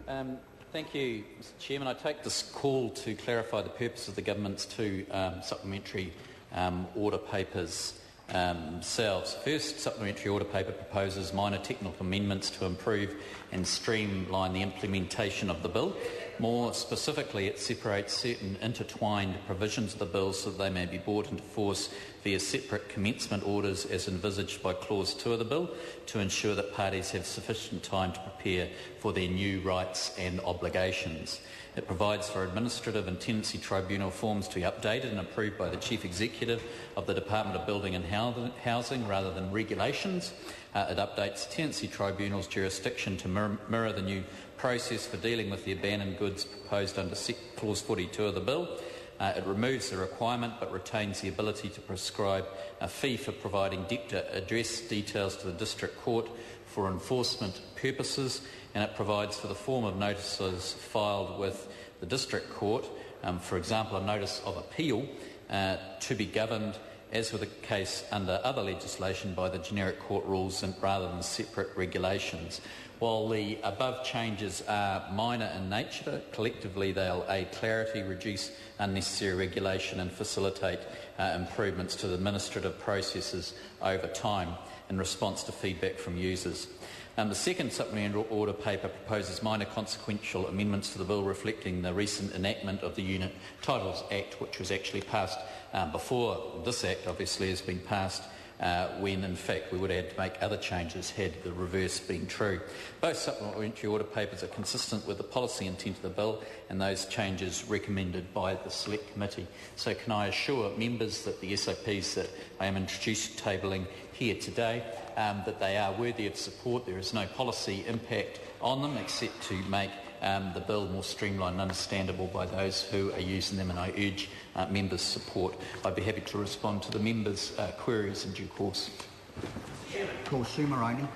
Thank you, Mr Chairman. I take this call to clarify the purpose of the Government's two supplementary order papers themselves. First supplementary order paper proposes minor technical amendments to improve and streamline the implementation of the bill. More specifically, it separates certain intertwined provisions of the bill so that they may be brought into force via separate commencement orders as envisaged by Clause 2 of the bill to ensure that parties have sufficient time to prepare for their new rights and obligations. It provides for administrative and tenancy tribunal forms to be updated and approved by the Chief Executive of the Department of Building and Housing rather than regulations. It updates tenancy tribunals' jurisdiction to mirror the new process for dealing with the abandoned goods proposed under Clause 42 of the bill. It removes the requirement but retains the ability to prescribe a fee for providing debtor address details to the District Court for enforcement purposes, and it provides for the form of notices filed with the District Court, for example a notice of appeal, to be governed, as with the case under other legislation, by the generic court rules rather than separate regulations. While the above changes are minor in nature, collectively they'll aid clarity, reduce unnecessary regulation and facilitate improvements to the administrative processes over time in response to feedback from users. The second supplementary order paper proposes minor consequential amendments to the bill reflecting the recent enactment of the Unit Titles Act, which was actually passed before this Act obviously has been passed, when in fact we would have had to make other changes had the reverse been true. Both supplementary order papers are consistent with the policy intent of the bill and those changes recommended by the Select Committee. So can I assure members that the SOPs that I am tabling here today, that they are worthy of support. There is no policy impact on them except to make the bill more streamlined and understandable by those who are using them, and I urge members' support. I'd be happy to respond to the members' queries in due course. Paul Sumaroni.